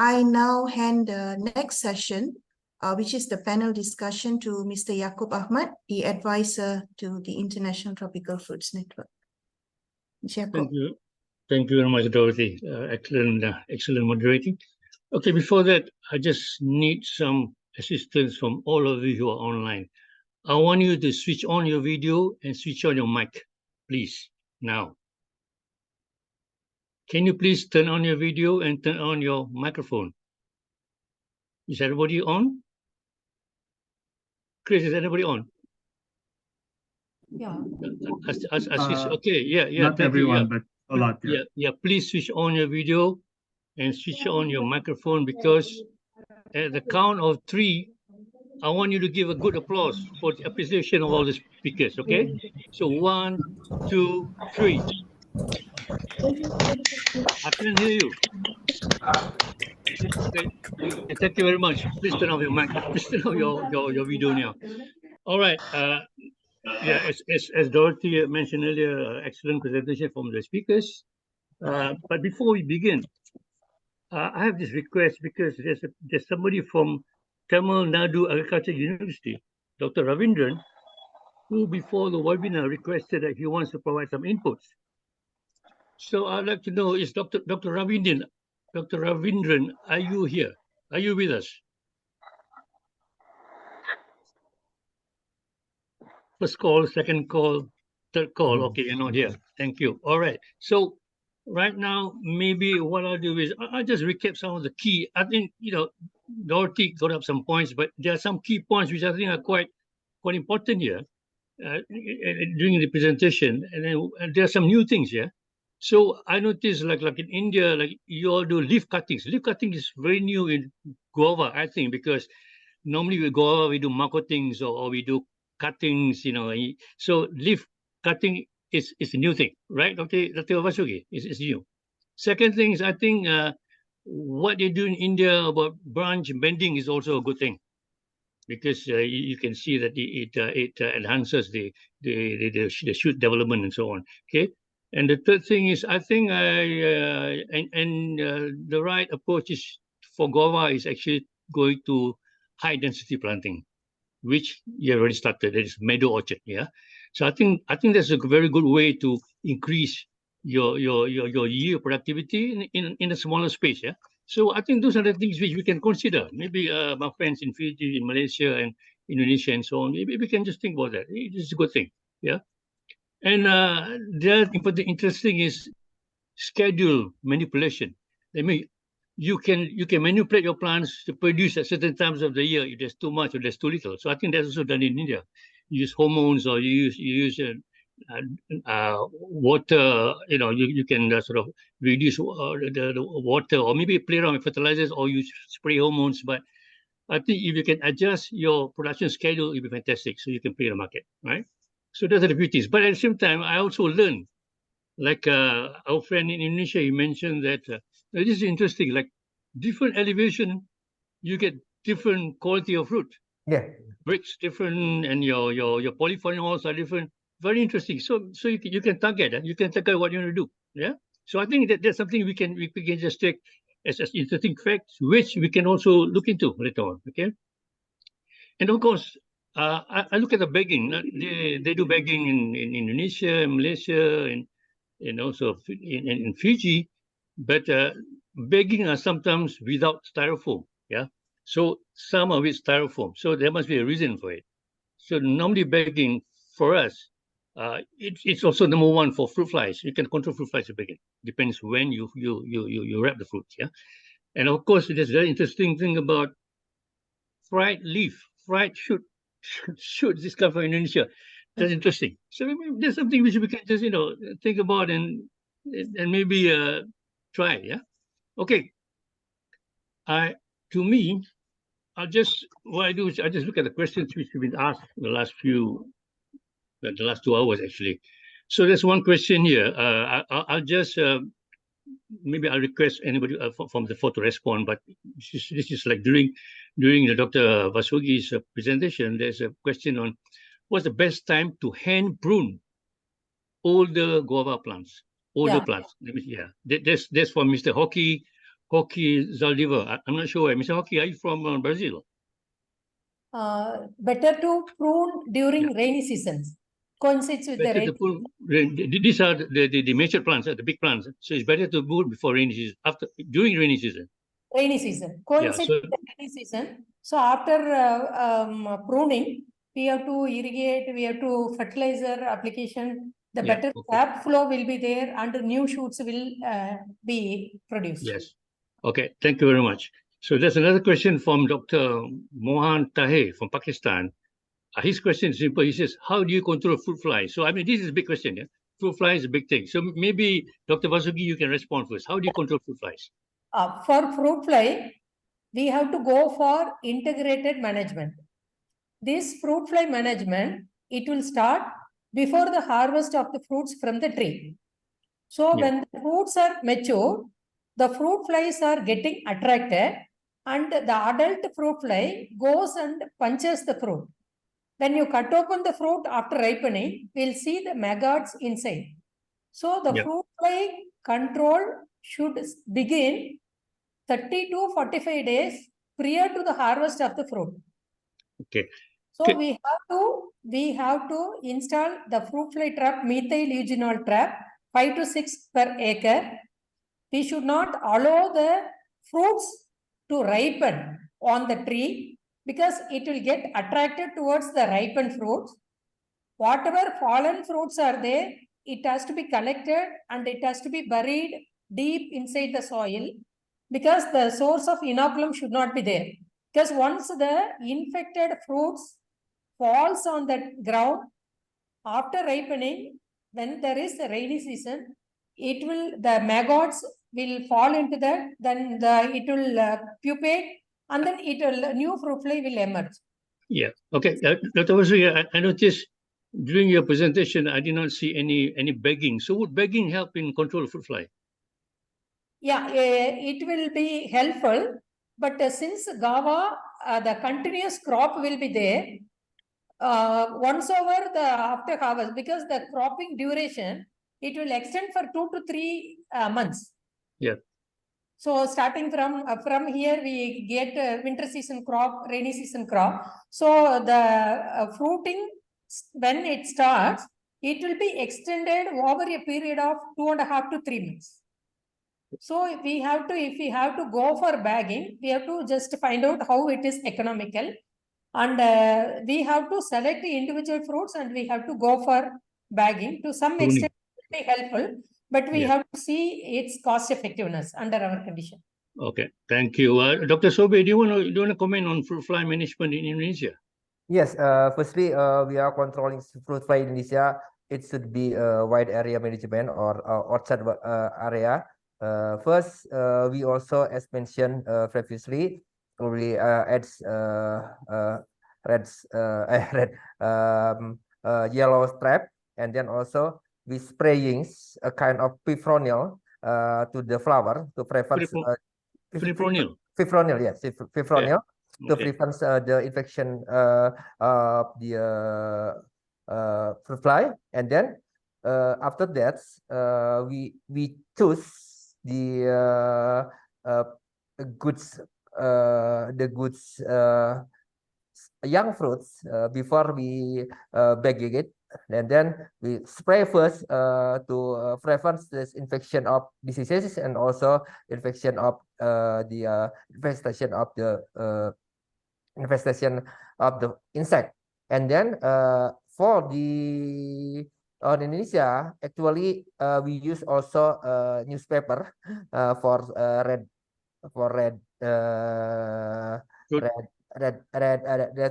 I now hand the next session, which is the panel discussion, to Mr. Yacob Ahmad, the advisor to the International Tropical Fruits Network. Mr. Yacob. Thank you. Thank you very much, Dorothy. Excellent moderating. Okay, before that, I just need some assistance from all of you who are online. I want you to switch on your video and switch on your mic, please, now. Can you please turn on your video and turn on your microphone? Is everybody on? Chris, is anybody on? Yeah. Okay, yeah. Not everyone, but a lot. Yeah. Please switch on your video and switch on your microphone, because at the count of 3, I want you to give a good applause for the appreciation of all the speakers, okay? So 1, 2, 3. I can hear you. Okay. Thank you very much. Please turn off your mic. Please turn off your video now. All right. Yeah, as Dorothy mentioned earlier, excellent presentation from the speakers. But before we begin, I have this request, because there's somebody from Tamil Nadu Agriculture University, Dr. Ravindran, who before the webinar requested that he wants to provide some inputs. So I'd like to know, is Dr. Ravindran, are you here? Are you with us? First call, second call, third call. Okay, you're not here. Thank you. All right. So right now, maybe what I'll do is I'll just recap some of the key. I think, Dorothy got up some points, but there are some key points which I think are quite important here during the presentation. And then there are some new things here. So I noticed, like in India, like you all do leaf cuttings. Leaf cutting is very new in Guava, I think, because normally with Guava we do marketings or we do cuttings, So leaf cutting is a new thing, right? Okay, Dr. Vasugi is new. Second thing is, I think what they do in India about branch bending is also a good thing, because you can see that it enhances the shoot development and so on. Okay. And the third thing is, I think the right approach is for Guava is actually going to high density planting, which you already started. That is meadow orchard. Yeah. So I think that's a very good way to increase your yield productivity in a smaller space. Yeah. So I think those are the things which we can consider. Maybe my friends in Fiji, in Malaysia, and Indonesia, and so on. Maybe we can just think about that. It's a good thing. Yeah. And the other interesting is schedule manipulation. I mean, you can manipulate your plants to produce at certain times of the year if there's too much or there's too little. So I think that's also done in India. You use hormones, or you use water. You can sort of reduce the water, or maybe play around with fertilizers, or you spray hormones. But I think if you can adjust your production schedule, it'll be fantastic. So you can play the market, right? So those are the beauties. But at the same time, I also learned, like our friend in Indonesia, he mentioned that this is interesting. Like different elevation, you get different quality of fruit. Yeah. Bricks different, and your polyphenols are different. Very interesting. So you can target. You can target what you want to do. Yeah. So I think that's something we can just take as interesting facts, which we can also look into later on. Okay. And of course, I look at the bagging. They do bagging in Indonesia, Malaysia, and also in Fiji, but bagging are sometimes without styrofoam. Yeah. So some are with styrofoam. So there must be a reason for it. So normally bagging for us, it's also number one for fruit flies. You can control fruit flies with bagging. Depends when you wrap the fruit. Yeah. And of course, there's a very interesting thing about fried leaf, fried shoot. This come from Indonesia. That's interesting. So maybe there's something which we can just think about and maybe try. Yeah. Okay. To me, what I do is I just look at the questions which have been asked in the last 2 hours actually. So there's one question here. I'll just maybe I'll request anybody from the floor to respond. But this is like during the Dr. Vasugi's presentation, there's a question on what's the best time to hand prune older guava plants, plants. Yeah, that's for Mr. Hockey, Hockey Zaldivar. I'm not sure. Mr. Hockey, are you from Brazil? Better to prune during rainy seasons. Coincides with the rain. These are the major plants, the big plants. So it's better to prune before rainy season, during rainy season. Rainy season. Coincides with the rainy season. So after pruning, we have to irrigate, we have to fertilizer application. The better sap flow will be there and new shoots will be produced. Yes. Okay. Thank you very much. So there's another question from Dr. Mohan Tahir from Pakistan. His question is simple. He says, how do you control fruit fly? So, I mean, this is a big question. Yeah? Fruit fly is a big thing. So maybe, Dr. Vasugi, you can respond first. How do you control fruit flies? For fruit fly, we have to go for integrated management. This fruit fly management, it will start before the harvest of the fruits from the tree. So when the fruits are mature, the fruit flies are getting attracted and the adult fruit fly goes and punches the fruit. When you cut open the fruit after ripening, we'll see the maggots inside. So the fruit fly control should begin 30 to 45 days prior to the harvest of the fruit. Okay. So we have to install the fruit fly trap, methyl eugenol trap, 5 to 6 per acre. We should not allow the fruits to ripen on the tree because it will get attracted towards the ripened fruits. Whatever fallen fruits are there, it has to be collected and it has to be buried deep inside the soil because the source of inoculum should not be there. Because once the infected fruits falls on the ground, after ripening, when there is a rainy season, the maggots will fall into that, then it will pupate, and then new fruit fly will emerge. Yeah. Okay. Dr. Vasugi, I noticed during your presentation, I did not see any begging. So would begging help in control of fruit fly? Yeah, it will be helpful. But since Guava, the continuous crop will be there, once over after harvest, because the cropping duration, it will extend for 2 to 3 months. Yeah. So starting from here, we get winter season crop, rainy season crop. So the fruiting, when it starts, it will be extended over a period of 2.5 to 3 months. So if we have to go for bagging, we have to just find out how it is economical. And we have to select the individual fruits and we have to go for bagging. To some extent, it will be helpful, but we have to see its cost effectiveness under our condition. Okay, thank you. Dr. Sobir, do you want to comment on fruit fly management in Indonesia? Yes, firstly, we are controlling fruit fly in Indonesia. It should be a wide area management or orchard area. First, we also, as mentioned previously, we add yellow strap, and then also we spraying a kind of fipronil to the flower to prevent fipronil. Fipronil, yes, fipronil to prevent the infection of the fruit fly, and then after that we choose the goods young fruits before we bagging it, and then we spray first to prevent this infection of diseases and also infection of the infestation of the insect. And then for the Indonesia, actually we use also newspaper for red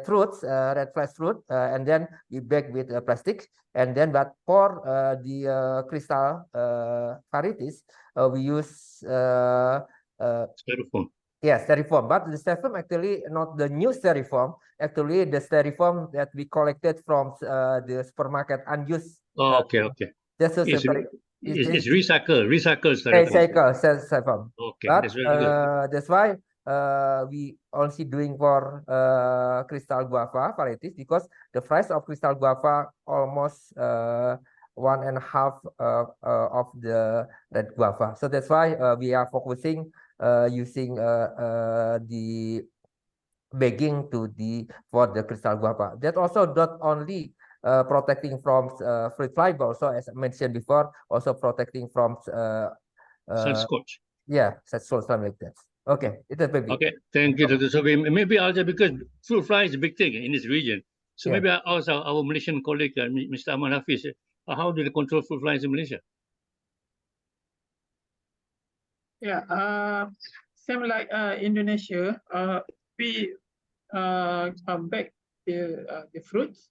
fruits, red flash fruit, and then we bag with plastic. And then, but for the crystal varieties, we use styrofoam. Yeah, styrofoam. But the styrofoam actually not the new styrofoam. Actually, the styrofoam that we collected from the supermarket unused. Oh, okay. That's It's recycle styrofoam. Recycle styrofoam. Okay, but, that's very good. That's why we only doing for crystal guava varieties, because the price of crystal guava almost 1.5 of the red guava. So that's why we are focusing using the bagging for the crystal guava. That also not only protecting from fruit fly, but also, as I mentioned before, also protecting from Sunscorch. yeah, such something like that. Okay, it is maybe. Okay, thank you, Dr. Sobir. Maybe I'll just, because fruit fly is a big thing in this region. So Yeah. maybe I ask our Malaysian colleague, Mr. Ahmad Hafiz, how do they control fruit flies in Malaysia? Yeah, same like Indonesia, we bag the fruits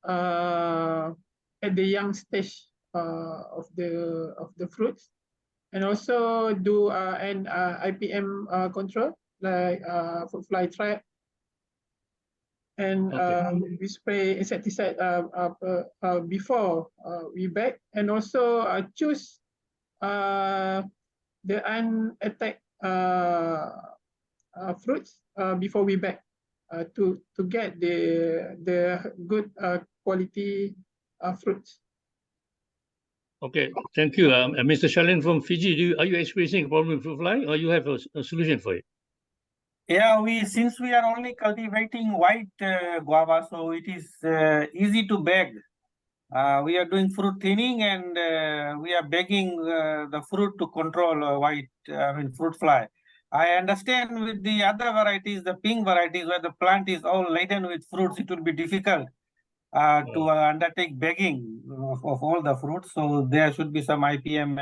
at the young stage of the fruits, and also do an IPM control like fruit fly trap, and we spray insecticide before we bag, and also choose the unattacked fruits before we bag to get the good quality fruits. Okay, thank you. Mr. Shalendra from Fiji, are you experiencing a problem with fruit fly, or you have a solution for it? Yeah, since we are only cultivating white guava, so it is easy to bag. We are doing fruit cleaning, and we are bagging the fruit to control fruit fly. I understand with the other varieties, the pink varieties, where the plant is all laden with fruits, it will be difficult to undertake bagging of all the fruits. So there should be some IPM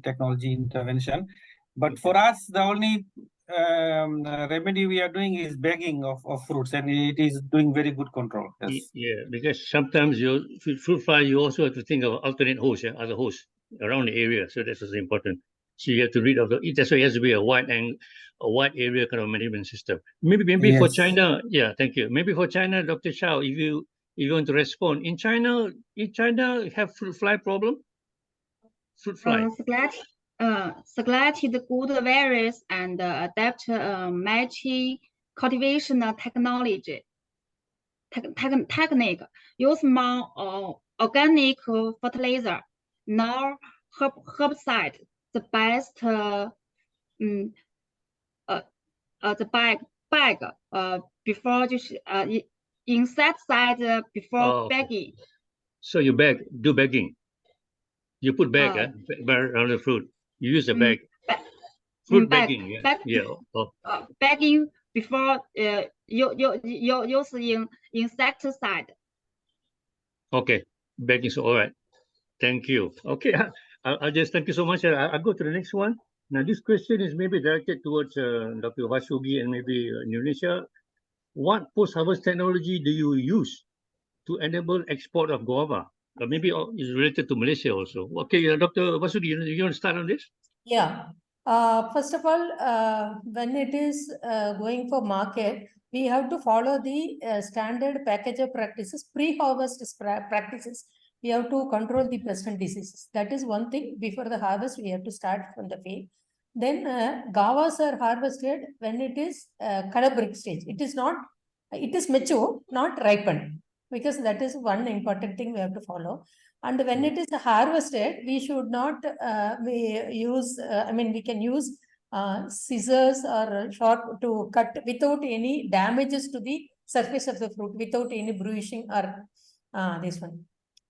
technology intervention. But for us, the only remedy we are doing is bagging of fruits, and it is doing very good control. Yes. Yeah, because sometimes fruit fly, you also have to think of alternate hosts, other hosts around the area. So that's also important. So you have to read that's why it has to be a wide area kind of management system. Maybe Yes. For China, yeah, thank you. Maybe for China, Dr. Shao, if you want to respond. In China have fruit fly problem? Fruit fly. Selected good varieties and adapt matching cultivation technology technique. Use more organic fertilizer, nor herbicide. The best the bag before insecticide before bagging. So you do bagging. You put bag around the fruit. You use the bag. Fruit bagging, yeah. Bagging before using insecticide. Okay, bagging is all right. Thank you. Okay, I'll just thank you so much. I'll go to the next one. Now, this question is maybe directed towards Dr. Vasugi and maybe Indonesia. What post-harvest technology do you use to enable export of guava? Maybe it's related to Malaysia also. Okay, Dr. Vasugi, you want to start on this? Yeah. First of all, when it is going for market, we have to follow the standard packager practices, pre-harvest practices. We have to control the pest and diseases. That is one thing. Before the harvest, we have to start from the field. Then guavas are harvested when it is color brick stage. It is mature, not ripened, because that is one important thing we have to follow. And when it is harvested, we should not we can use scissors or short to cut without any damages to the surface of the fruit, without any bruising or this one.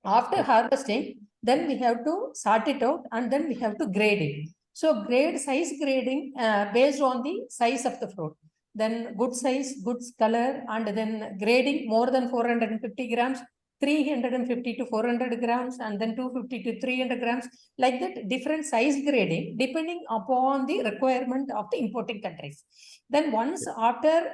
After harvesting, then we have to sort it out, and then we have to grade it. So size grading based on the size of the fruit. Then good size, good color, and then grading more than 450 grams, 350 to 400 grams, and then 250 to 300 grams, like that, different size grading depending upon the requirement of the importing countries. Then once after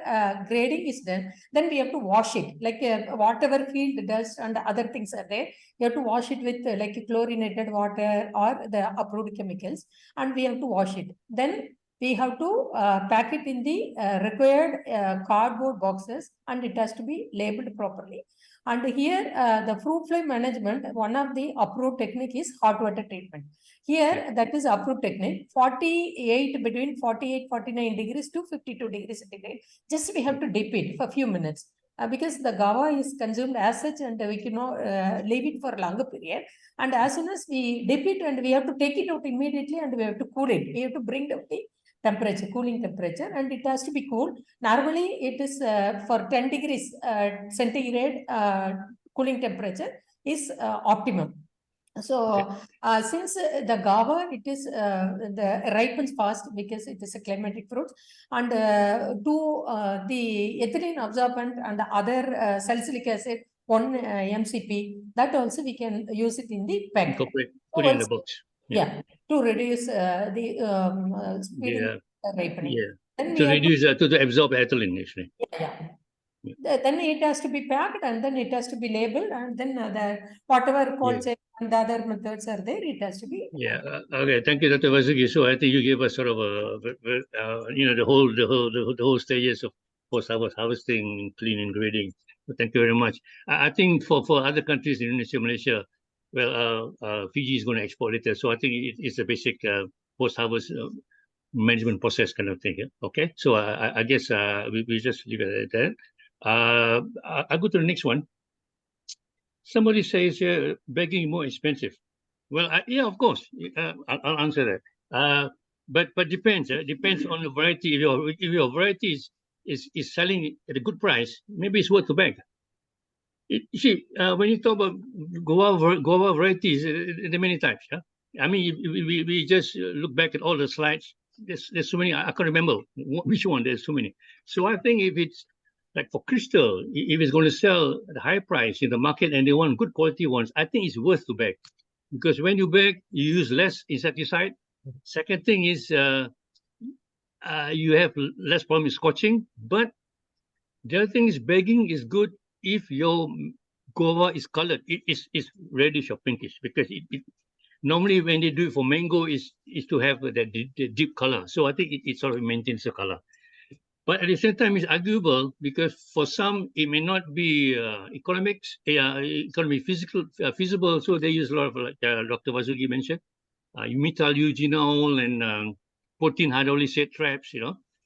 grading is done, then we have to wash it, like whatever field dust and other things are there, you have to wash it with like chlorinated water or the approved chemicals, and we have to wash it. Then we have to pack it in the required cardboard boxes, and it has to be labeled properly. And here the fruit fly management, one of the approved technique is hot water treatment. Here that is approved technique, between 48, 49 degrees to 52 degrees centigrade. Just we have to dip it for a few minutes. because the guava is consumed as such and we cannot leave it for a longer period. And as soon as we dip it and we have to take it out immediately and we have to cool it. We have to bring down the temperature, cooling temperature, and it has to be cool. Normally it is for 10 degrees centigrade cooling temperature is optimum. So since the guava, it is the ripens fast because it is a climatic fruit, and the ethylene absorbent and the other salicylic acid 1 MCP, that also we can use it in the pack. Incorporate, put it in the box. Yeah, to reduce the speed Yeah. ripening. Yeah. Then To we have reduce to absorb ethylene actually. then it has to be packed and then it has to be labeled, and then the whatever cold chain and the other methods are there, it has to be. Yeah. Okay. Thank you, Dr. Vasugi. So I think you gave us sort of the whole stages of post-harvest harvesting, cleaning, grading. So thank you very much. I think for other countries, Indonesia, Malaysia, well, Fiji is going to export later. So I think it's a basic post-harvest management process kind of thing. Yeah? Okay. So I guess we just leave it at that. I'll go to the next one. Somebody says bagging more expensive. Well, yeah, of course. I'll answer that. But depends. Depends on the variety. If your variety is selling at a good price, maybe it's worth to bag. You see, when you talk about guava varieties, there are many types. Yeah? I mean, we just look back at all the slides. There's so many. I can't remember which one. There's so many. So I think if it's like for crystal, if it's going to sell at a high price in the market and they want good quality ones, I think it's worth to bag. Because when you bag, you use less insecticide. Second thing is you have less problem with scorching. But the other thing is bagging is good if your guava is colored. It's reddish or pinkish, because it normally when they do it for mango is to have that deep color. So I think it sort of maintains the color. But at the same time, it's arguable because for some it may not be economically feasible. So they use a lot of, like Dr. Vasugi mentioned, methyl eugenol and protein hydrolysate traps,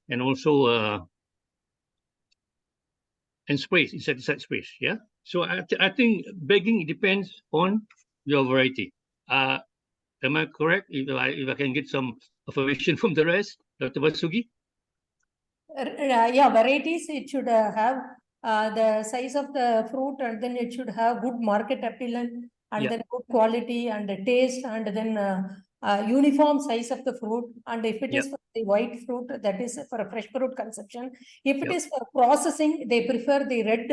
and also and sprays, insecticide sprays. Yeah. So I think bagging depends on your variety. Am I correct? If I can get some affirmation from the rest, Dr. Vasugi? Yeah, varieties, it should have the size of the fruit, and then it should have good market appeal and then good quality and the taste, and then uniform size of the fruit. And if it is for the white fruit, that is for a fresh fruit consumption. If it is for processing, they prefer the red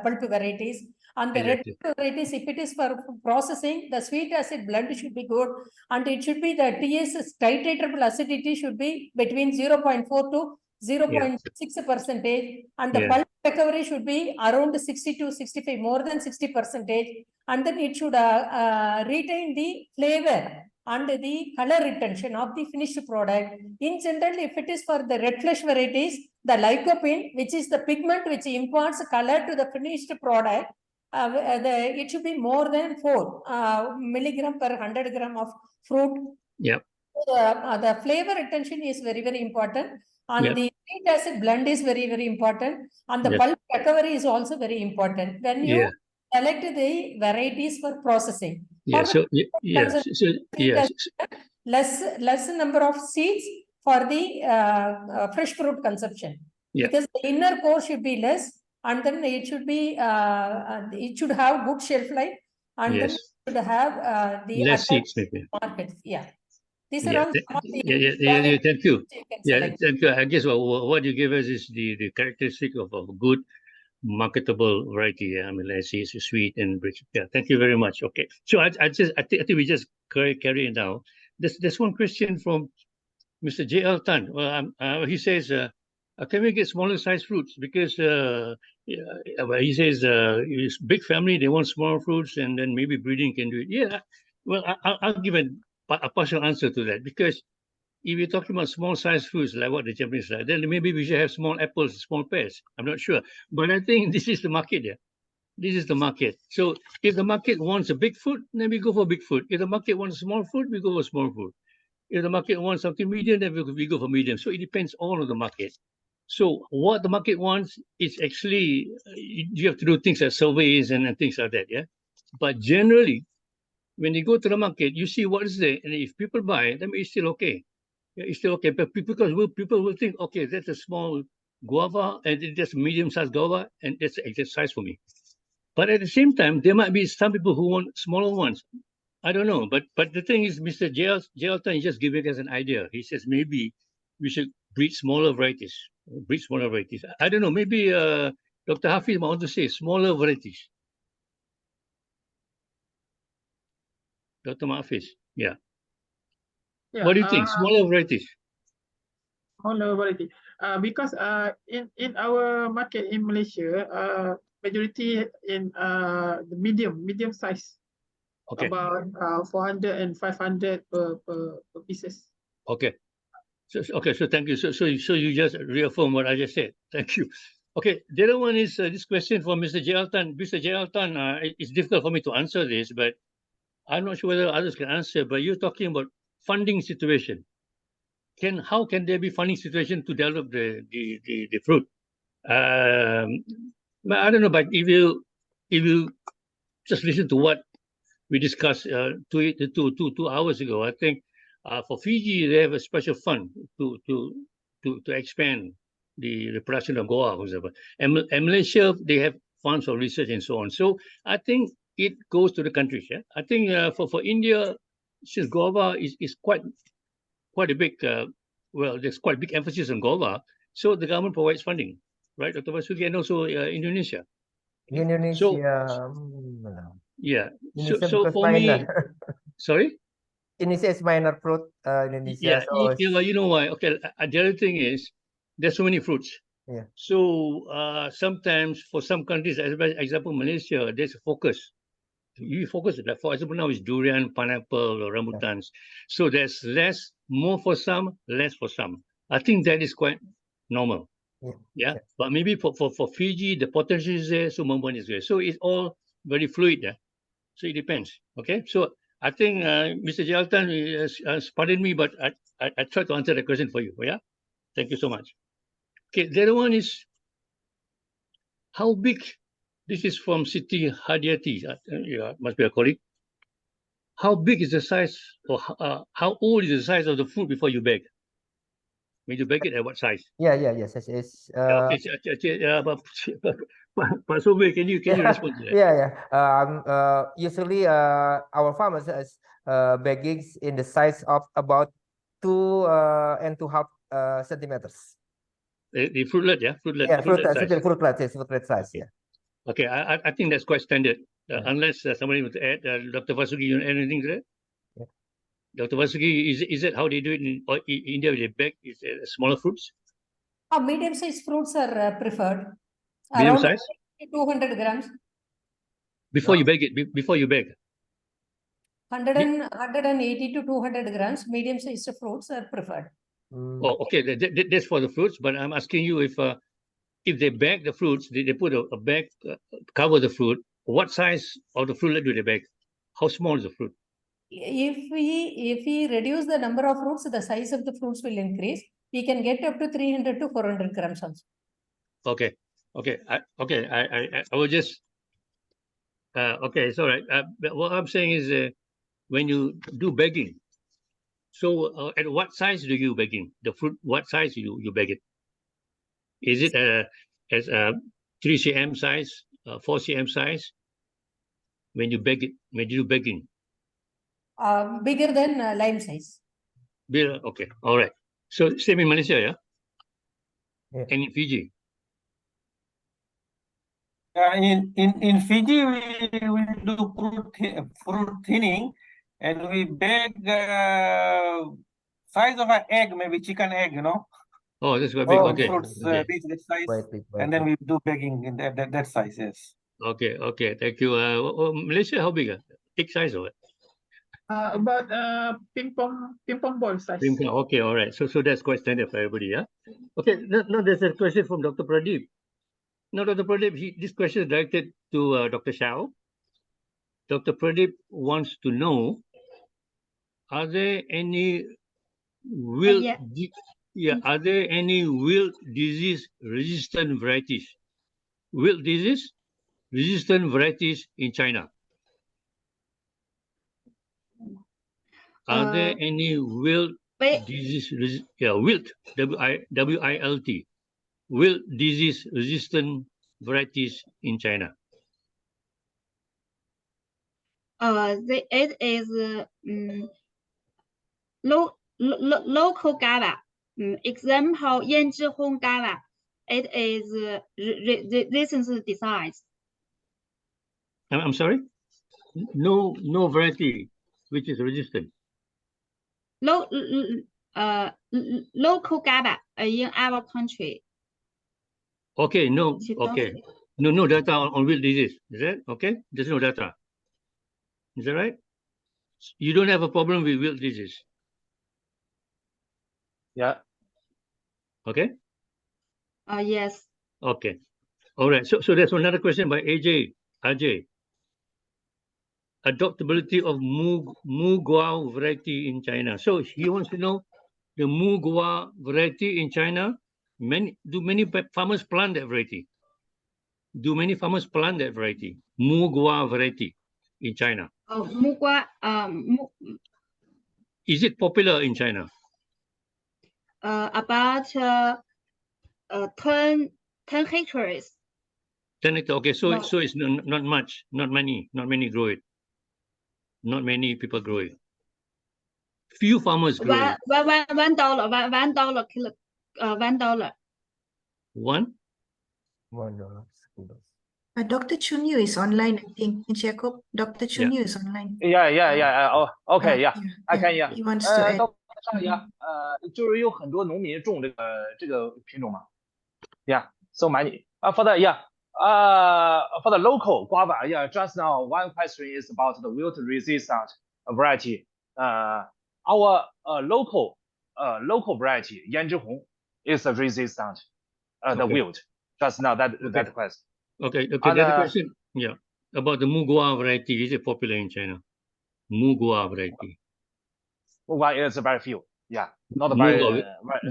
pulp varieties. And the red varieties, if it is for processing, the sweet acid blend should be good, and it should be the TS titratable acidity should be between 0.4 to 0.6%, and the pulp recovery should be around 60 to 65, more than 60%, and then it should retain the flavor and the color retention of the finished product. In general, if it is for the red flesh varieties, the lycopene, which is the pigment which imparts color to the finished product, it should be more than 4 milligram per 100 gram of fruit. The flavor retention is very, very important. And the sweet acid blend is very, very important. And the pulp recovery is also very important when you select the varieties for processing. Less number of seeds for the fresh fruit consumption. Because the inner core should be less, and then it should be it should have good shelf life, and then it should have the less seeds maybe. Markets. These are all thank you. Thank you. I guess what you give us is the characteristic of a good marketable variety. I mean, let's say it's sweet and rich. Thank you very much. Okay. So I think we just carry it now. There's one question from Mr. J.L. Tan. Well, he says, can we get smaller size fruits? Because he says it's big family, they want small fruits, and then maybe breeding can do it. Yeah. Well, I'll give a partial answer to that, because if you're talking about small size fruits like what the Japanese like, then maybe we should have small apples, small pears. I'm not sure, but I think this is the market. This is the market. So if the market wants a big fruit, then we go for big fruit. If the market wants a small fruit, we go for small fruit. If the market wants something medium, then we go for medium. So it depends all on the market. So what the market wants is actually, you have to do things like surveys and things like that, yeah? But generally, when you go to the market, you see what is there, and if people buy, then it's still okay. Yeah, it's still okay, but people will think, okay, that's a small guava, and that's a medium-sized guava, and that's the exact size for me. But at the same time, there might be some people who want smaller ones. I don't know, but the thing is, Mr. Tan is just giving us an idea. He says maybe we should breed smaller varieties. I don't know, maybe Dr. Hafiz might want to say smaller varieties. Dr. Hafiz, yeah. Yeah, What do you think? Smaller varieties? Smaller variety. Because in our market in Malaysia, majority in the medium size. Okay. About 400 and 500 per pieces. Okay. So thank you. So you just reaffirm what I just said. Thank you. Okay, the other one is this question from Mr. Tan. Mr. Tan, it's difficult for me to answer this, but I'm not sure whether others can answer. But you're talking about funding situation. How can there be funding situation to develop the fruit? I don't know, but if you just listen to what we discussed 2 hours ago, I think for Fiji they have a special fund to expand the production of Guava, for example. And Malaysia, they have funds for research and so on. So I think it goes to the countries. Yeah, I think for India, since Guava is quite a big there's quite a big emphasis on Guava, so the government provides funding, right, Dr. Vasugi, and also Indonesia. Indonesia. So, yeah. Indonesia So for minor. me, sorry. Indonesia is minor fruit. Indonesia. Yeah, So you know why? Okay, the other thing is there's so many fruits. Yeah. So sometimes for some countries, as example Malaysia, there's a focus. You focus, like for example now is durian, pineapple, or rambutans. So there's more for some, less for some. I think that is quite normal. Yeah. But maybe for Fiji, the potential is there, so movement is there. So it's all very fluid there. So it depends. Okay. So I think Mr. Tan, pardon me, but I tried to answer the question for you. Yeah. Thank you so much. Okay. The other one is how big. This is from Siti Hadiati. Must be a colleague. How big is the size, or how old is the size of the fruit before you bag? When you bag it, at what size? Yes. It's Pak Sobir, can you respond to that? Usually our farmers is bagging in the size of about 2.5 centimeters. The fruitlet, yeah, fruitlet. Yeah, Fruitlet size. Okay. Okay, I think that's quite standard. Unless somebody would add, Dr. Vasugi, you want anything to that? Yeah. Dr. Vasugi, is that how they do it in India? They bag is smaller fruits? Medium-sized fruits are preferred. Medium Around size? 200 grams. Before you bag it, before you bag. 180 to 200 grams, medium-sized fruits are preferred. Oh, okay. That's for the fruits, but I'm asking you if they bag the fruits, they put a bag, cover the fruit. What size of the fruit do they bag? How small is the fruit? If we reduce the number of fruits, the size of the fruits will increase. We can get up to 300 to 400 grams also. Okay. I will just. Okay, it's all right. What I'm saying is, when you do bagging, so at what size do you bagging the fruit? What size you bag it? Is it as a 3 cm size, 4 cm size? When you bag it, when you do bagging? Bigger than lime size. Bigger, okay, all right. So same in Malaysia, yeah? And in Fiji? In Fiji, we do fruit thinning, and we bag size of an egg, maybe chicken egg, you know. Oh, that's quite big. Okay. Fruits reach that size, and then we do bagging in that size. Yes. Okay. Thank you. Malaysia, how big? Big size or what? About ping pong ball size. Okay, all right. So that's quite standard for everybody, yeah. Okay. Now there's a question from Dr. Pradeep. Now, Dr. Pradeep, this question is directed to Dr. Shao. Dr. Pradeep wants to know: are there any Yeah, are there any wilt disease resistant varieties? Wilt disease resistant varieties in China? Are there any wilt disease? Wilt, W-I-L-T, wilt disease resistant varieties in China? It is local Guava. Example, Yanzhihong Guava. It is resistant disease. I'm sorry? No variety which is resistant. Local Guava in our country. Okay, no data on wilt disease. Is that okay? There's no data. Is that right? You don't have a problem with wilt disease. Yeah. Okay. Yes. Okay. All right. So there's another question by AJ. Adoptability of Mu Guava variety in China. So he wants to know the Mu Guava variety in China. Do many farmers plant that variety? Do many farmers plant that variety? Mu Guava variety in China. Mu Guava. Is it popular in China? About 10 hectares. 10 hectares. Okay, so it's not much, not many grow it. Not many people grow it. Few farmers grow it. $1 kilo. $1. $1. Dr. Chunyu is online, I think. Jacob, Dr. Chunyu is online. Yeah. Oh, okay, yeah. I can, yeah. He wants to add. 就是有很多农民种这个品种嘛。Yeah, so many. For the local guava, yeah, just now one question is about the wilt resistant variety. Our local variety, Yanzhihong, is resistant the wilt. Just now that question. Okay. The other question, yeah, about the Mu Guava variety. Is it popular in China? Mu Guava variety. Guava is very few. Yeah, not very few. Much,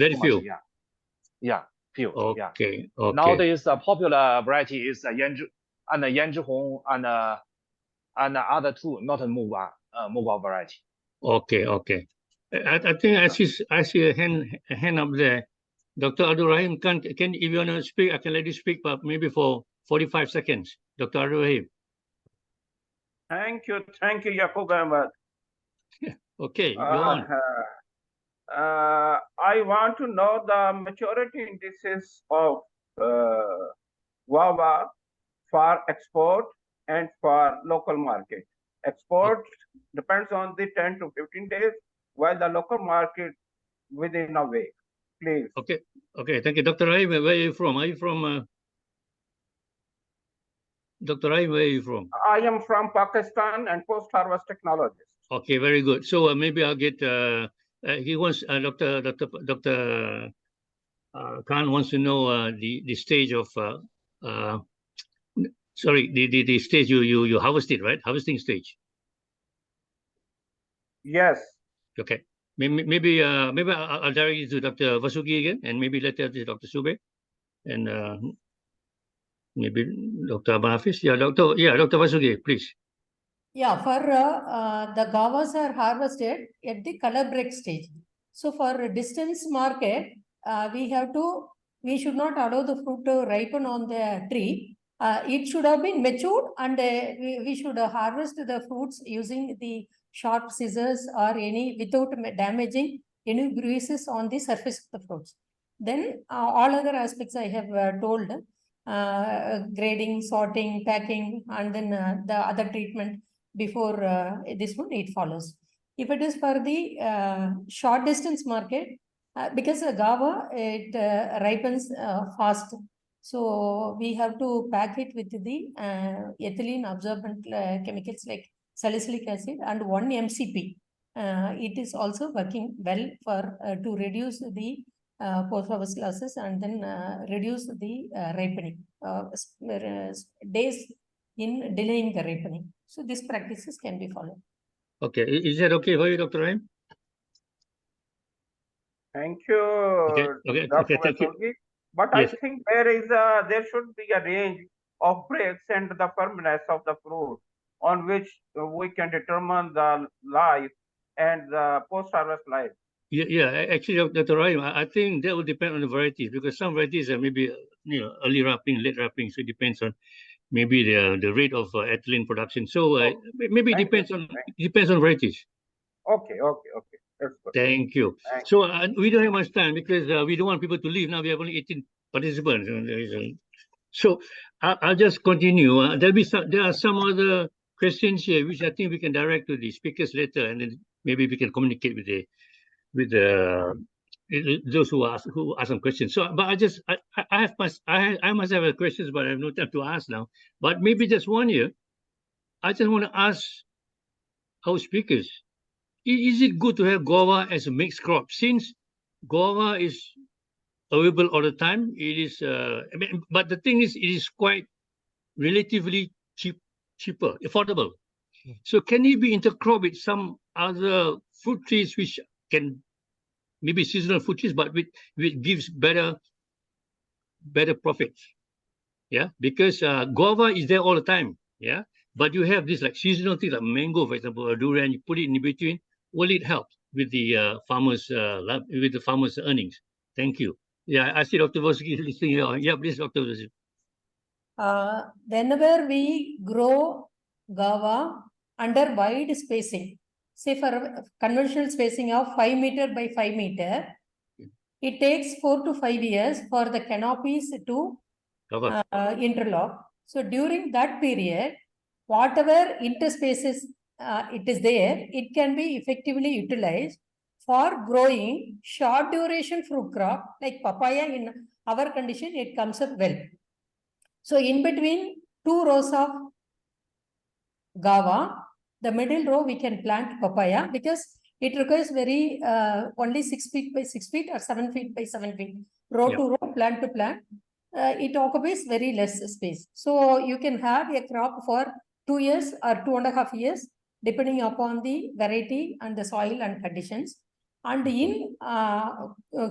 yeah, few. Okay. Nowadays, the popular variety is Yanzhihong and other two, not Mu Guava variety. Okay. I think I see a hand up there. Dr. Abdul Rahim, if you want to speak, I can let you speak, but maybe for 45 seconds. Dr. Abdul Rahim. Thank you, Yacob Ahmad. Okay, go on. I want to know the maturity indices of guava for export and for local market. Export depends on the 10 to 15 days, while the local market within a week. Please. Okay. Thank you. Dr. Rahim, where are you from? Are you from Dr. Rahim, where are you from? I am from Pakistan and post-harvest technologist. Okay, very good. So maybe I'll get he wants Dr. Khan wants to know the stage of the stage you harvested, right? Harvesting stage. Yes. Okay. Maybe I'll direct you to Dr. Vasugi again, and maybe later to Dr. Sobir, and maybe Dr. Hafiz. Dr. Vasugi, please. Yeah, for the guavas are harvested at the color break stage. So for distance market, we should not allow the fruit to ripen on the tree. It should have been matured, and we should harvest the fruits using the sharp scissors or without damaging any bruises on the surface of the fruits. Then all other aspects I have told, grading, sorting, packing, and then the other treatment before this one, it follows. If it is for the short distance market, because guava, it ripens fast. So we have to pack it with the ethylene absorbent chemicals like salicylic acid and 1 MCP. It is also working well for to reduce the post-harvest losses and then reduce the ripening days in delaying the ripening. So these practices can be followed. Okay, is that okay for you, Dr. Rahim? Thank you, Okay, Dr. thank you. Vasugi. But Yes. I think there should be a range of breaks and the firmness of the fruit on which we can determine the life and the post-harvest life. Yeah, actually, Dr. Rahim, I think that will depend on the varieties, because some varieties are maybe early wrapping, late wrapping, so it depends on maybe the rate of ethylene production. So maybe it depends on varieties. Okay. That's good. Thank you. Thanks. So we don't have much time because we don't want people to leave. Now we have only 18 participants. So I'll just continue. There are some other questions here which I think we can direct to the speakers later, and then maybe we can communicate with those who ask some questions. So, but I must have questions, but I have no time to ask now. But maybe just one here. I just want to ask our speakers: is it good to have guava as a mixed crop? Since guava is available all the time, it is. But the thing is, it is quite relatively cheaper, affordable. So can it be intercrop with some other fruit trees which can maybe seasonal fruit trees, but which gives better profits? Yeah, because guava is there all the time. Yeah, but you have this like seasonal things like mango, for example, or durian. You put it in between. Will it help with the farmers' earnings? Thank you. Yeah, I see Dr. Vasugi listening here. Yeah, please, Dr. Vasugi. Whenever we grow guava under wide spacing, say for a conventional spacing of 5 meter by 5 meter, it takes 4 to 5 years for the canopies to interlock. So during that period, whatever interspaces it is there, it can be effectively utilized for growing short duration fruit crop like papaya. In our condition, it comes up well. So in between 2 rows of guava, the middle row we can plant papaya because it requires very only 6 feet by 6 feet or 7 feet by 7 feet. Row to row, plant to plant. It occupies very less space. So you can have a crop for 2 years or 2.5 years, depending upon the variety and the soil and conditions. And in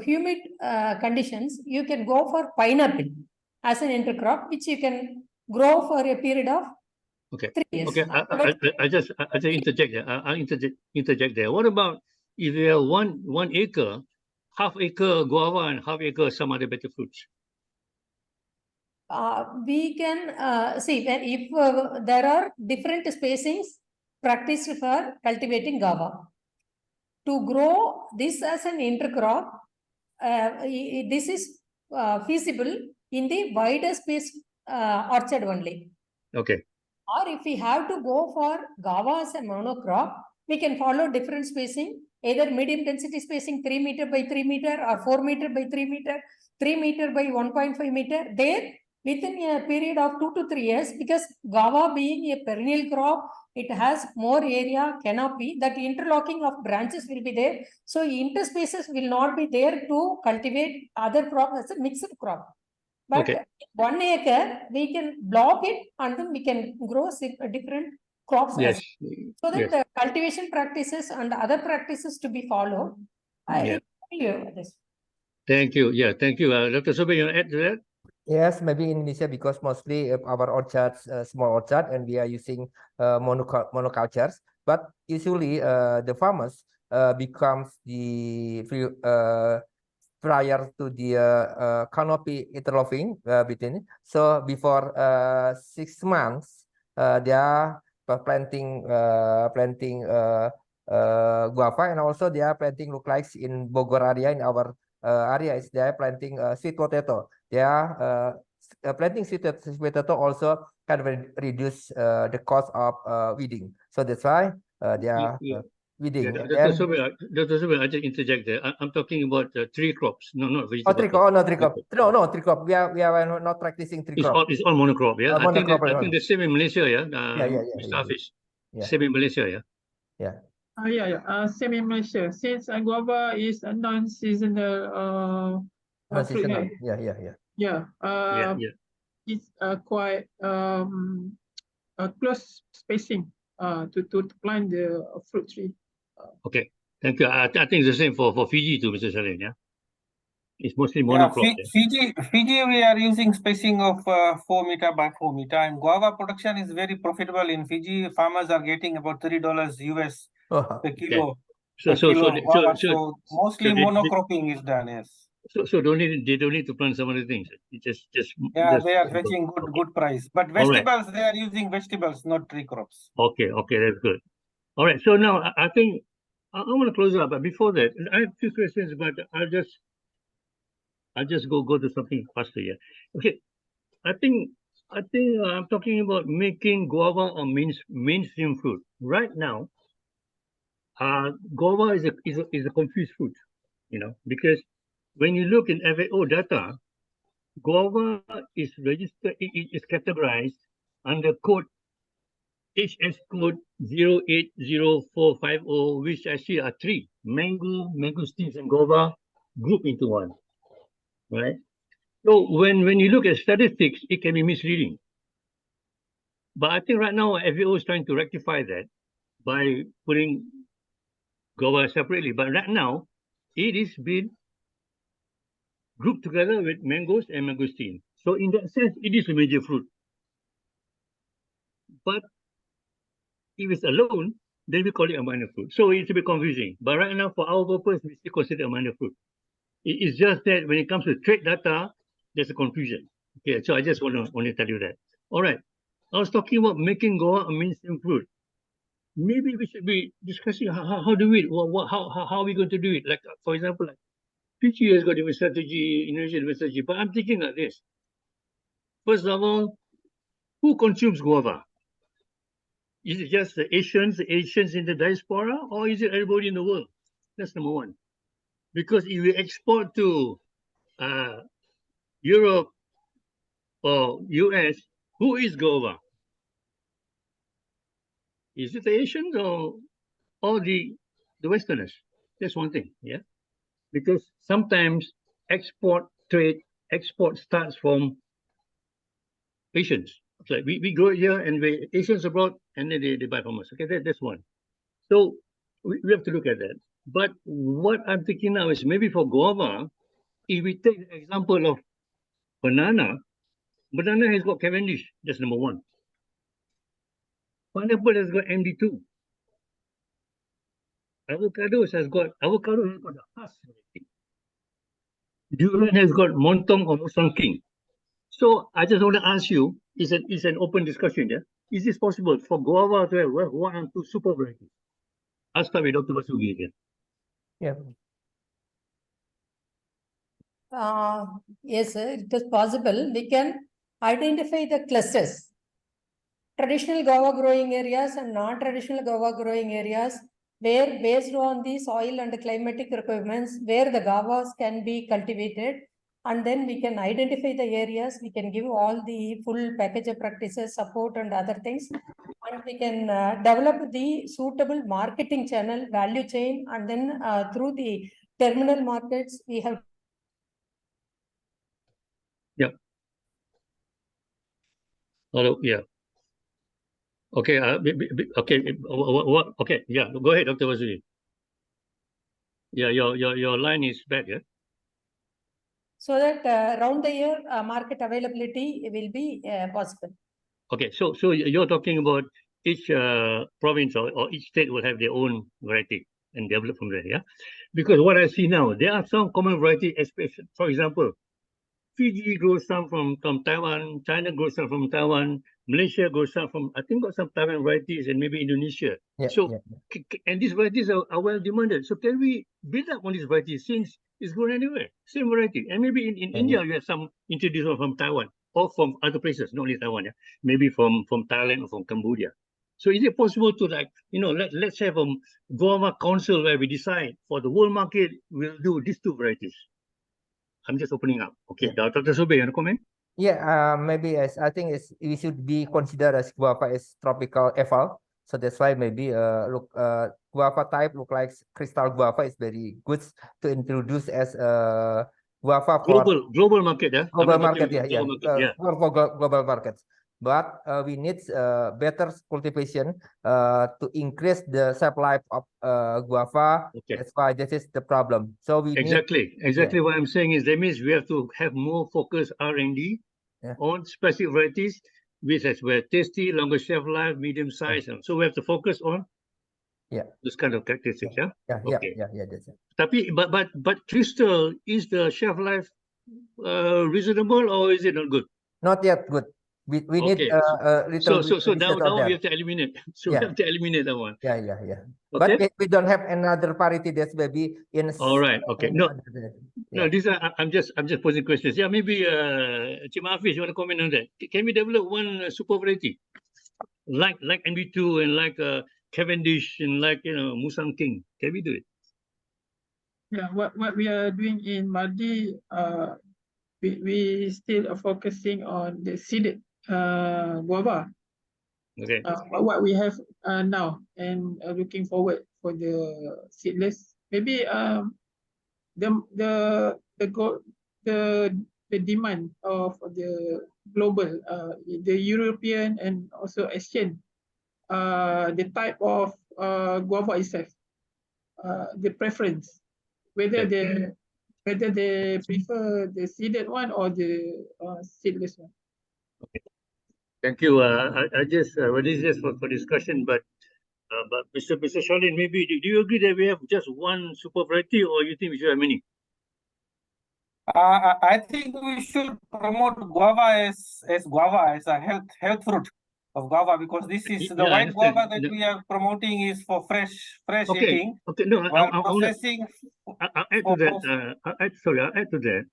humid conditions, you can go for pineapple as an intercrop, which you can grow for a period of 3 years. Okay. I just interject there. I'll interject there. What about if you have one acre, half acre guava and half acre some other better fruits? We can see that if there are different spacings practiced for cultivating guava. To grow this as an intercrop, this is feasible in the wider space orchard only. Okay. Or if we have to go for guava as a monocrop, we can follow different spacing, either medium density spacing 3 meter by 3 meter or 4 meter by 3 meter, 3 meter by 1.5 meter. There, within a period of 2 to 3 years, because guava being a perennial crop, it has more area canopy, that interlocking of branches will be there. So interspaces will not be there to cultivate other crops as a mixed crop. But 1 acre, we can block it and then we can grow different crops. Yes. So that the cultivation practices and other practices to be followed. Thank you. Yeah, thank you. Dr. Sobir, you want to add to that? Yes, maybe in Indonesia, because mostly our orchards, small orchard, and we are using monocultures. But usually the farmers becomes the prior to the canopy interlocking between. So before 6 months, they are planting guava, and also they are planting lookalikes in Bogor area. In our area, is they are planting sweet potato. They are planting sweet potato also kind of reduce the cost of weeding. So that's why they are weeding. Dr. Sobir, I just interject there. I'm talking about 3 crops, not vegetable. Oh, 3 crop. No, 3 crop. No, 3 crop. We are not practicing 3 crop. It's all monocrop. Yeah, I think the same in Malaysia. Yeah, Mr. Hafiz. Same in Malaysia. Yeah. Same in Malaysia. Since guava is a non-seasonal non-seasonal. It's quite close spacing to plant the fruit tree. Okay, thank you. I think it's the same for Fiji too, Mr. Shalendra. It's mostly Yeah, monocrop. Fiji, we are using spacing of 4 meter by 4 meter, and guava production is very profitable in Fiji. Farmers are getting about $30 US per kilo. So Guava. So mostly monocropping is done. Yes. So they don't need to plant some other things. It just they are fetching good price. But vegetables, they are using vegetables, not tree crops. Okay, that's good. All right. So now I think I want to close up, but before that, I have a few questions, but I'll just go to something faster here. Okay. I think I'm talking about making guava a mainstream fruit. Right now, guava is a confused fruit, because when you look in FAO data, guava is registered, is categorized under code HS code 080450, which actually are three: mango, mangosteens, and guava grouped into one, right? So when you look at statistics, it can be misleading. But I think right now FAO is trying to rectify that by putting guava separately. But right now, it is being grouped together with mangoes and mangosteen. So in that sense, it is a major fruit. But if it's alone, then we call it a minor fruit. So it's a bit confusing. But right now, for our purpose, we still consider a minor fruit. It's just that when it comes to trade data, there's a confusion. Okay, so I just want to tell you that. All right. I was talking about making guava a mainstream fruit. Maybe we should be discussing how do we, how are we going to do it? Like, for example, like Fiji has got different strategy, Indonesia different strategy, but I'm thinking like this. First of all, who consumes guava? Is it just the Asians in the diaspora, or is it everybody in the world? That's number one. Because if we export to Europe or US, who is guava? Is it the Asians or the Westerners? That's one thing, yeah. Because sometimes export starts from Asians. It's like we grow it here and we Asians abroad, and then they buy from us. Okay, that's one. So we have to look at that. But what I'm thinking now is maybe for guava, if we take the example of banana has got Cavendish. That's number one. Pineapple has got MD2. Avocado has got the Hass. Durian has got Montong or Musang King. So I just want to ask you, it's an open discussion, yeah? Is this possible for guava to have one and two super varieties? I'll start with Dr. Vasugi again. Yeah. Yes, sir, it is possible. We can identify the clusters. Traditional guava growing areas and non-traditional guava growing areas, where based on the soil and the climatic requirements, where the guavas can be cultivated, and then we can identify the areas, we can give all the full package of practices, support and other things, and we can develop the suitable marketing channel, value chain, and then through the terminal markets, we have. Yeah. Hello, yeah. Okay, okay, yeah, go ahead, Dr. Vasugi. Yeah, your line is bad, yeah? So that around the year market availability will be possible. Okay, so you're talking about each province or each state will have their own variety and develop from there, yeah? Because what I see now, there are some common variety, especially, for example, Fiji grows some from Taiwan, China grows some from Taiwan, Malaysia grows some from, I think, got some Taiwan varieties, and maybe Indonesia. Yeah, so, and these varieties are well demanded. So can we build up on these varieties since it's grown anywhere? Same variety. And maybe in India, you have some introduced from Taiwan or from other places, not only Taiwan, yeah? Maybe from Thailand or from Cambodia. So is it possible to, like, let's have a guava council where we decide for the world market, we'll do these two varieties? I'm just opening up. Okay, yeah. Dr. Sobir, you want to comment? Yeah, maybe I think we should be considered as guava as tropical eval. So that's why maybe guava type look like crystal guava is very good to introduce as guava for global market, yeah. Global market, yeah. For global markets. but we need better cultivation to increase the shelf life of guava. Okay. That's why this is the problem. So we Exactly. need, What I'm saying is that means we have to have more focus R&D on specific varieties which has were tasty, longer shelf life, medium size. So we have to focus on this kind of characteristics. Yeah. That's it. Tapi, but crystal, is the shelf life reasonable or is it not good? Not yet good. We need Okay. a little bit So now research on we that. have to eliminate. So we have to eliminate that one. Yeah. Okay. But we don't have another variety that's maybe in. All right. Okay. No, these are. I'm just posing questions. Yeah, maybe Cik Hafiz, you want to comment on that? Can we develop one super variety like MB2 and like Cavendish and like Musang King? Can we do it? Yeah, what we are doing in MARDI, we still are focusing on the seeded guava. Okay. What we have now, and looking forward for the seedless. Maybe the demand of the global, the European and also Asian, the type of guava itself, the preference, whether they prefer the seeded one or the seedless one. Okay. Thank you. I just well, this is just for discussion, but Mr. Shalin, maybe do you agree that we have just one super variety, or you think we should have many? I think we should promote guava as guava as a health fruit of guava, because this is the white guava that we are promoting is for fresh eating. Okay. No, while processing. I'll add to that. I'll add to that.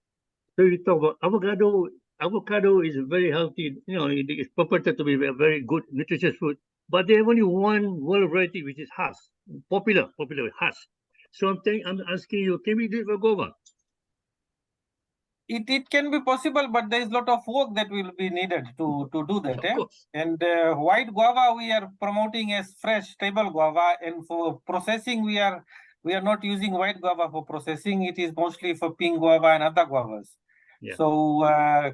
So you talk about avocado. Avocado is very healthy. It is purported to be a very good nutritious food. But they have only one world variety, which is Hass, popular with Hass. So I'm asking you, can we do it for guava? It can be possible, but there is a lot of work that will be needed to do that. And white guava we are promoting as fresh, stable guava, and for processing we are not using white guava for processing. It is mostly for pink guava and other guavas. Yeah. So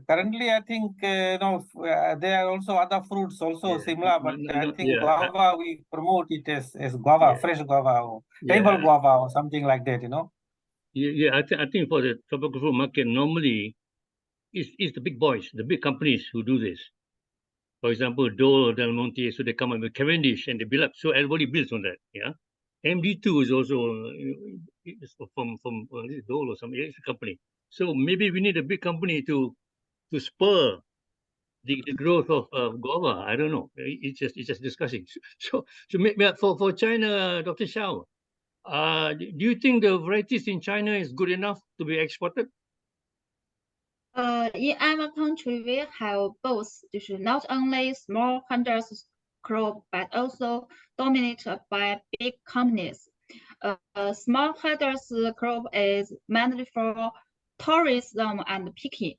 currently, I think there are also other fruits also similar, but I think guava we promote it as guava, fresh guava, or table guava, or something like that. I think for the tropical fruit market, normally it's the big boys, the big companies who do this. For example, Dole or Del Monte, so they come up with Cavendish and they build up. So everybody builds on that. Yeah. MD2 is also from Dole or some company. So maybe we need a big company to spur the growth of guava. I don't know. It's just discussing. So maybe for China, Dr. Shao, do you think the varieties in China is good enough to be exported? In our country, we have both, not only small hunters crop, but also dominated by big companies. Small hunters crop is mainly for tourism and picking,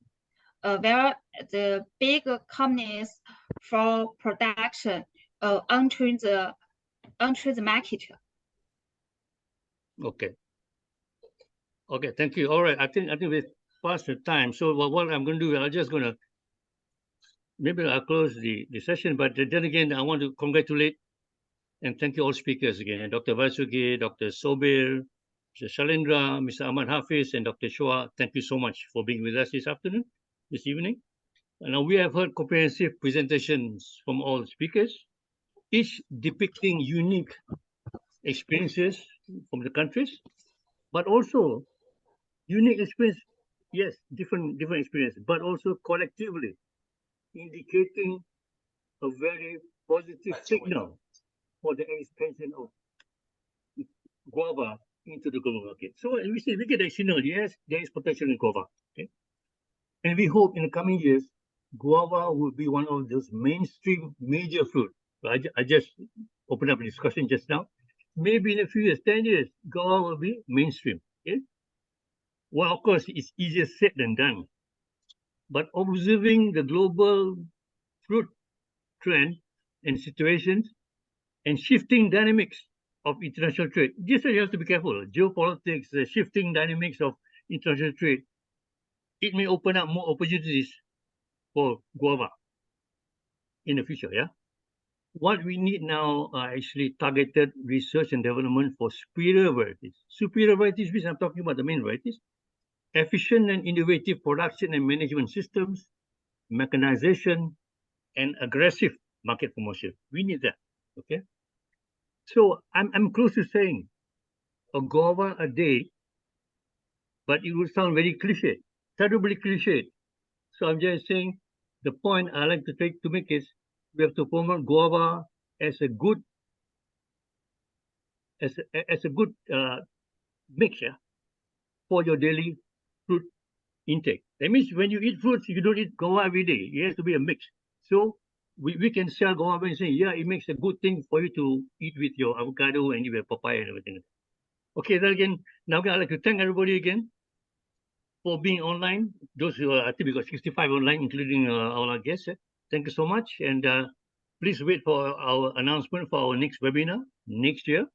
where the big companies for production entering the market. Okay, thank you. All right, I think we've passed the time. So what I'm going to do, maybe I'll close the session, but then again, I want to congratulate and thank you all speakers again, Dr. Vasugi, Dr. Sobir, Mr. Shalendra, Mr. Ahmad Hafiz, and Dr. Xuahoa. Thank you so much for being with us this evening. And now we have heard comprehensive presentations from all speakers, each depicting unique experiences from the countries, but also unique experience, yes, different experience, but also collectively indicating a very positive signal for the expansion of guava into the global market. So we say we get a signal, yes, there is potential in guava. Okay? And we hope in the coming years, guava will be one of those mainstream major fruit. So I just opened up a discussion just now. Maybe in a few years, 10 years, guava will be mainstream. Okay? Well, of course, it's easier said than done. But observing the global fruit trend and situations and shifting dynamics of international trade, just so you have to be careful. Geopolitics, the shifting dynamics of international trade, it may open up more opportunities for guava. in the future, yeah? What we need now are actually targeted research and development for superior varieties. Superior varieties, which I'm talking about the main varieties, efficient and innovative production and management systems, mechanization, and aggressive market promotion. We need that, okay? So I'm close to saying a guava a day, but it would sound very cliche, terribly cliche. So I'm just saying the point I like to make is we have to promote guava as a good mixture for your daily fruit intake. That means when you eat fruits, you don't eat guava every day. It has to be a mix. So we can sell guava and say, yeah, it makes a good thing for you to eat with your avocado and your papaya and everything. Okay, then again, now I'd like to thank everybody again for being online. Those who are, I think we got 65 online, including all our guests. Thank you so much. And please wait for our announcement for our next webinar next year.